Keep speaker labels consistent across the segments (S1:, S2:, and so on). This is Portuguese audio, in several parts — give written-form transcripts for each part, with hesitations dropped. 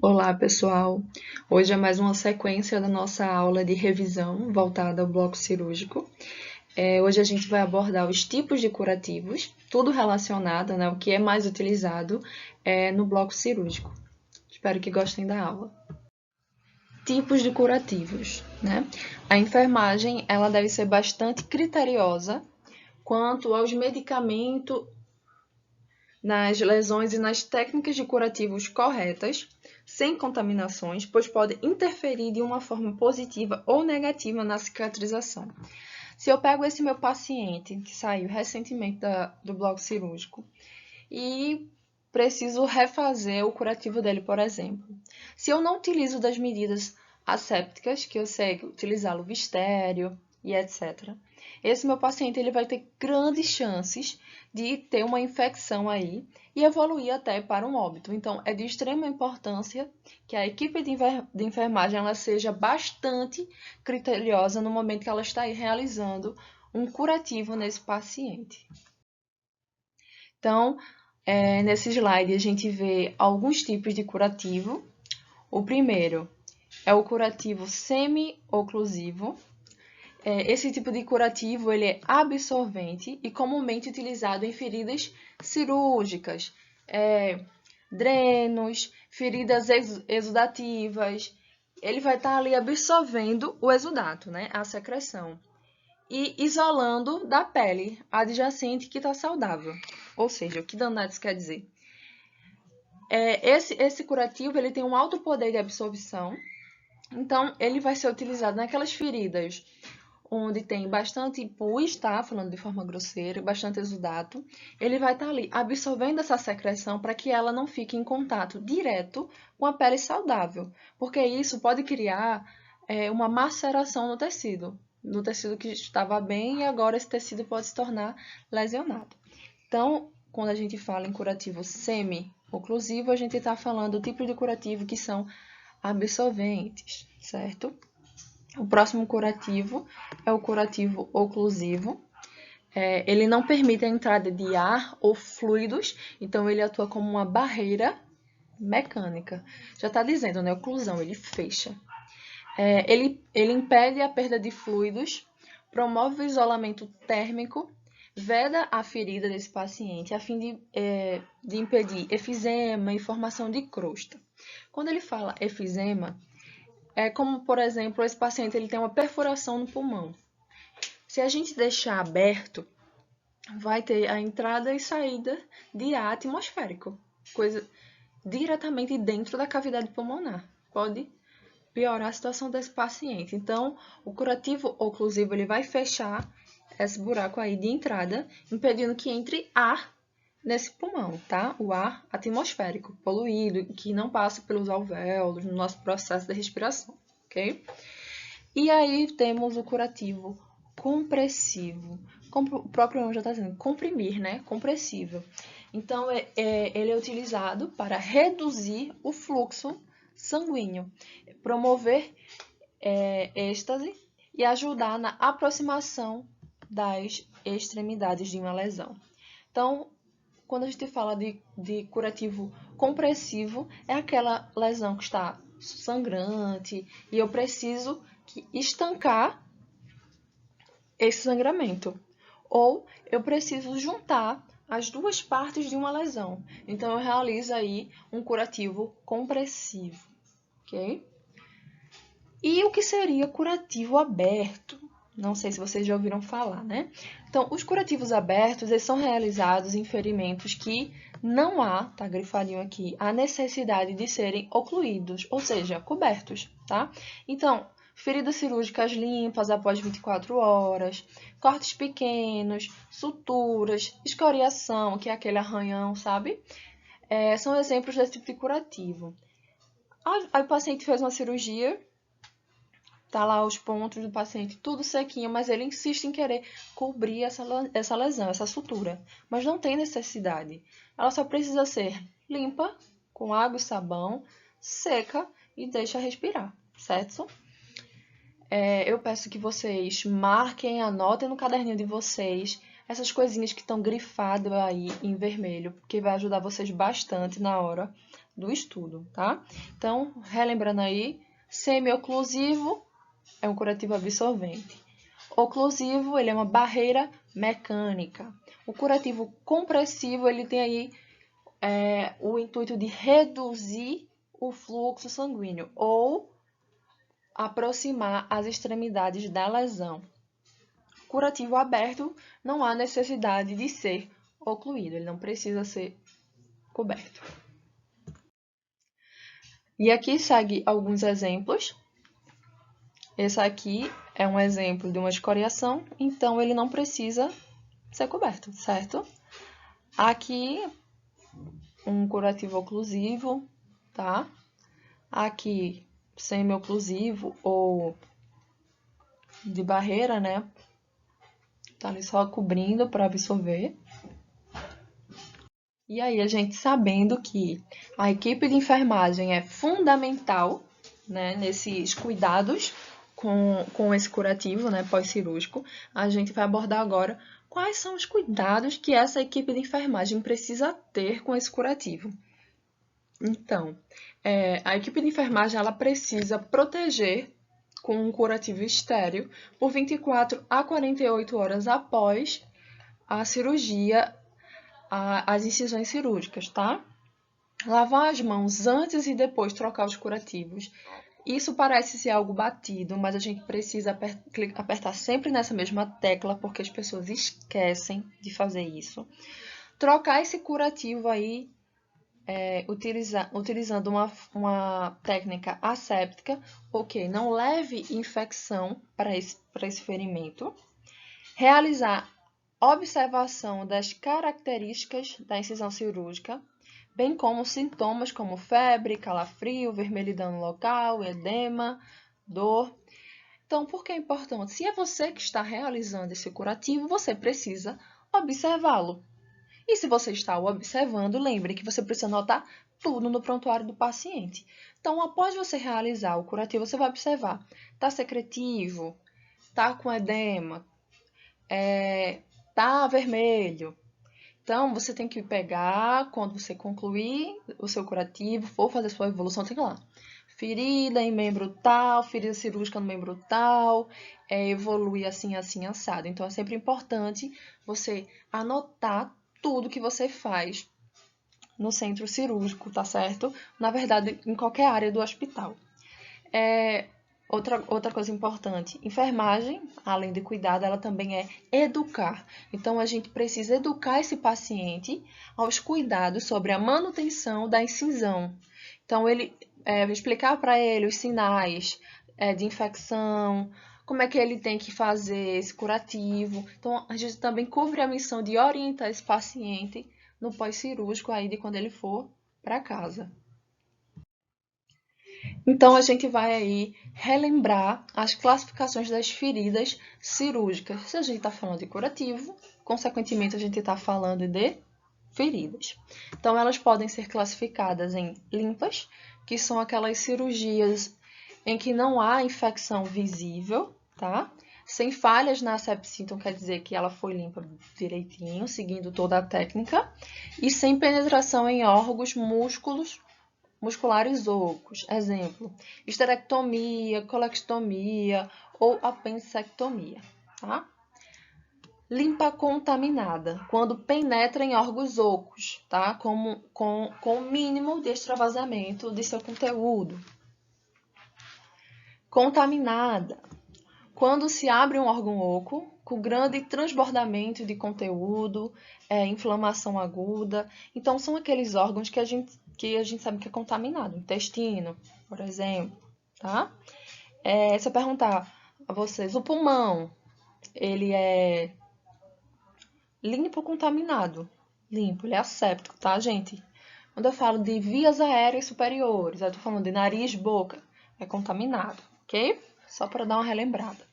S1: Olá, pessoal! Hoje é mais uma sequência da nossa aula de revisão voltada ao bloco cirúrgico. Hoje a gente vai abordar os tipos de curativos, tudo relacionado, né, o que é mais utilizado no bloco cirúrgico. Espero que gostem da aula. Tipos de curativos, né? A enfermagem, ela deve ser bastante criteriosa quanto aos medicamentos nas lesões e nas técnicas de curativos corretas, sem contaminações, pois podem interferir de uma forma positiva ou negativa na cicatrização. Se eu pego esse meu paciente que saiu recentemente do bloco cirúrgico e preciso refazer o curativo dele, por exemplo. Se eu não utilizo das medidas assépticas, que eu sei utilizar Luvistério e etc., esse meu paciente ele vai ter grandes chances de ter uma infecção aí e evoluir até para um óbito. Então, é de extrema importância que a equipe de enfermagem ela seja bastante criteriosa no momento que ela está aí realizando um curativo nesse paciente. Então, nesse slide a gente vê alguns tipos de curativo. O primeiro é o curativo semi-oclusivo. Esse tipo de curativo ele é absorvente e comumente utilizado em feridas cirúrgicas, drenos, feridas exudativas. Ele vai estar ali absorvendo o exudato, né, a secreção, e isolando da pele adjacente que está saudável. Ou seja, o que Danates quer dizer? Esse curativo ele tem um alto poder de absorção, então ele vai ser utilizado naquelas feridas onde tem bastante pus, tá? Falando de forma grosseira, bastante exudato, ele vai estar ali absorvendo essa secreção para que ela não fique em contato direto com a pele saudável, porque isso pode criar uma maceração no tecido que estava bem e agora esse tecido pode se tornar lesionado. Então, quando a gente fala em curativo semi-oclusivo, a gente está falando do tipo de curativo que são absorventes, certo? O próximo curativo é o curativo oclusivo. Ele não permite a entrada de ar ou fluidos, então ele atua como uma barreira mecânica. Já está dizendo, né? Oclusão, ele fecha. Ele impede a perda de fluidos, promove o isolamento térmico, veda a ferida desse paciente a fim de impedir efizema e formação de crosta. Quando ele fala efizema, é como, por exemplo, esse paciente ele tem uma perfuração no pulmão. Se a gente deixar aberto, vai ter a entrada e saída de ar atmosférico, coisa diretamente dentro da cavidade pulmonar. Pode piorar a situação desse paciente. Então, o curativo oclusivo ele vai fechar esse buraco aí de entrada, impedindo que entre ar nesse pulmão, tá? O ar atmosférico, poluído, que não passa pelos alvéolos no nosso processo de respiração, ok? E aí temos o curativo compressivo. Como o próprio nome já está dizendo, comprimir, né? Compressível. Então, ele é utilizado para reduzir o fluxo sanguíneo, promover êxtase e ajudar na aproximação das extremidades de uma lesão. Então, quando a gente fala de curativo compressivo, é aquela lesão que está sangrante e eu preciso estancar esse sangramento. Ou eu preciso juntar as duas partes de uma lesão. Então, eu realizo aí um curativo compressivo, ok? E o que seria curativo aberto? Não sei se vocês já ouviram falar, né? Então, os curativos abertos, eles são realizados em ferimentos que não há, tá grifadinho aqui, a necessidade de serem ocluídos, ou seja, cobertos, tá? Então, feridas cirúrgicas limpas após 24 horas, cortes pequenos, suturas, escoriação, que é aquele arranhão, sabe? São exemplos desse tipo de curativo. Aí o paciente fez uma cirurgia, tá lá os pontos do paciente, tudo sequinho, mas ele insiste em querer cobrir essa lesão, essa sutura. Mas não tem necessidade. Ela só precisa ser limpa, com água e sabão, seca e deixa respirar, certo? Eu peço que vocês marquem, anotem no caderninho de vocês essas coisinhas que estão grifadas aí em vermelho, porque vai ajudar vocês bastante na hora do estudo, tá? Então, relembrando aí, semi-oclusivo é um curativo absorvente. Oclusivo, ele é uma barreira mecânica. O curativo compressivo, ele tem aí o intuito de reduzir o fluxo sanguíneo ou aproximar as extremidades da lesão. Curativo aberto, não há necessidade de ser ocluído, ele não precisa ser coberto. E aqui segue alguns exemplos. Esse aqui é um exemplo de uma escoriação, então ele não precisa ser coberto, certo? Aqui, um curativo oclusivo, tá? Aqui, semi-oclusivo ou de barreira, né? Tá ali só cobrindo para absorver. E aí, a gente sabendo que a equipe de enfermagem é fundamental, né, nesses cuidados com esse curativo, né, pós-cirúrgico, a gente vai abordar agora quais são os cuidados que essa equipe de enfermagem precisa ter com esse curativo. Então, a equipe de enfermagem ela precisa proteger com um curativo estéril por 24 a 48 horas após a cirurgia, as incisões cirúrgicas, tá? Lavar as mãos antes e depois trocar os curativos. Isso parece ser algo batido, mas a gente precisa apertar sempre nessa mesma tecla, porque as pessoas esquecem de fazer isso. Trocar esse curativo aí, utilizando uma técnica asséptica, ok, não leve infecção para esse ferimento. Realizar observação das características da incisão cirúrgica, bem como sintomas como febre, calafrio, vermelhidão no local, edema, dor. Então, por que é importante? Se é você que está realizando esse curativo, você precisa observá-lo. E se você está o observando, lembre que você precisa anotar tudo no prontuário do paciente. Então, após você realizar o curativo, você vai observar. Está secretivo? Está com edema? Está vermelho? Então, você tem que pegar, quando você concluir o seu curativo, for fazer sua evolução, tem que ir lá. Ferida em membro tal, ferida cirúrgica no membro tal, evoluir assim, assim, assado. Então, é sempre importante você anotar tudo que você faz no centro cirúrgico, tá certo? Na verdade, em qualquer área do hospital. Outra coisa importante, enfermagem, além de cuidar, ela também é educar. Então, a gente precisa educar esse paciente aos cuidados sobre a manutenção da incisão. Então, explicar para ele os sinais de infecção, como é que ele tem que fazer esse curativo. Então, a gente também cumpre a missão de orientar esse paciente no pós-cirúrgico aí de quando ele for para casa. Então, a gente vai aí relembrar as classificações das feridas cirúrgicas. Se a gente está falando de curativo, consequentemente, a gente está falando de feridas. Então, elas podem ser classificadas em limpas, que são aquelas cirurgias em que não há infecção visível, tá? Sem falhas na asepsia, então quer dizer que ela foi limpa direitinho, seguindo toda a técnica, e sem penetração em órgãos, musculares ocos. Exemplo, esterectomia, colectomia ou apendicectomia, tá? Limpa contaminada, quando penetra em órgãos ocos, tá? Com o mínimo de extravasamento de seu conteúdo. Contaminada, quando se abre um órgão oco com grande transbordamento de conteúdo, inflamação aguda. Então, são aqueles órgãos que a gente sabe que é contaminado. Intestino, por exemplo, tá? Se eu perguntar a vocês, o pulmão, ele é limpo ou contaminado? Limpo, ele é asséptico, tá, gente? Quando eu falo de vias aéreas superiores, eu tô falando de nariz, boca, é contaminado, ok? Só para dar uma relembrada.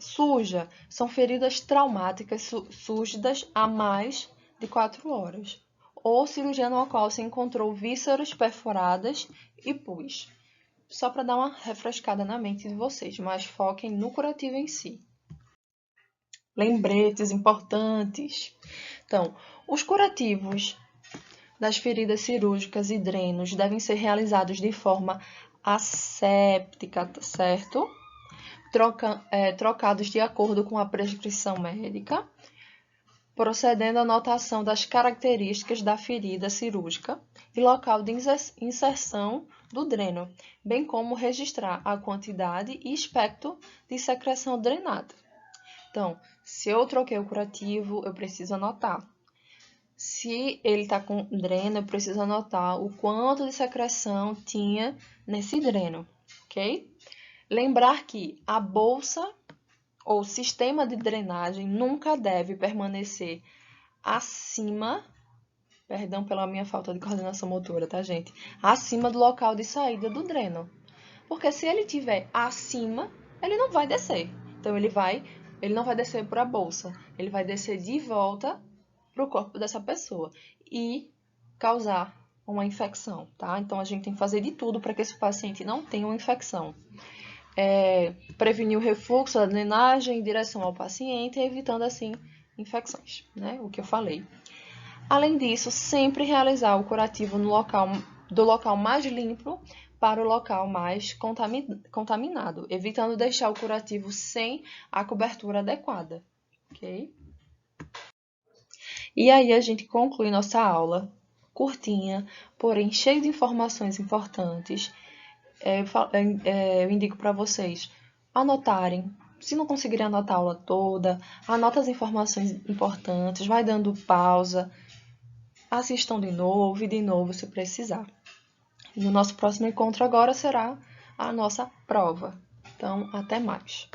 S1: Suja, são feridas traumáticas surgidas há mais de 4 horas. Ou cirurgia no qual se encontrou vísceras perfuradas e pus. Só para dar uma refrescada na mente de vocês, mas foquem no curativo em si. Lembretes importantes. Então, os curativos das feridas cirúrgicas e drenos devem ser realizados de forma asséptica, tá certo? Trocados de acordo com a prescrição médica, procedendo à anotação das características da ferida cirúrgica e local de inserção do dreno, bem como registrar a quantidade e espectro de secreção drenada. Então, se eu troquei o curativo, eu preciso anotar. Se ele está com dreno, eu preciso anotar o quanto de secreção tinha nesse dreno, ok? Lembrar que a bolsa ou sistema de drenagem nunca deve permanecer acima, perdão pela minha falta de coordenação motora, tá, gente? Acima do local de saída do dreno. Porque se ele estiver acima, ele não vai descer. Então, ele não vai descer para a bolsa, ele vai descer de volta para o corpo dessa pessoa e causar uma infecção, tá? Então, a gente tem que fazer de tudo para que esse paciente não tenha uma infecção. Prevenir o refluxo da drenagem em direção ao paciente, evitando, assim, infecções, né? O que eu falei. Além disso, sempre realizar o curativo do local mais limpo para o local mais contaminado, evitando deixar o curativo sem a cobertura adequada, ok? E aí a gente conclui nossa aula, curtinha, porém cheia de informações importantes. Eu indico para vocês anotarem. Se não conseguirem anotar a aula toda, anota as informações importantes, vai dando pausa, assistam de novo se precisar. E o nosso próximo encontro agora será a nossa prova. Então, até mais.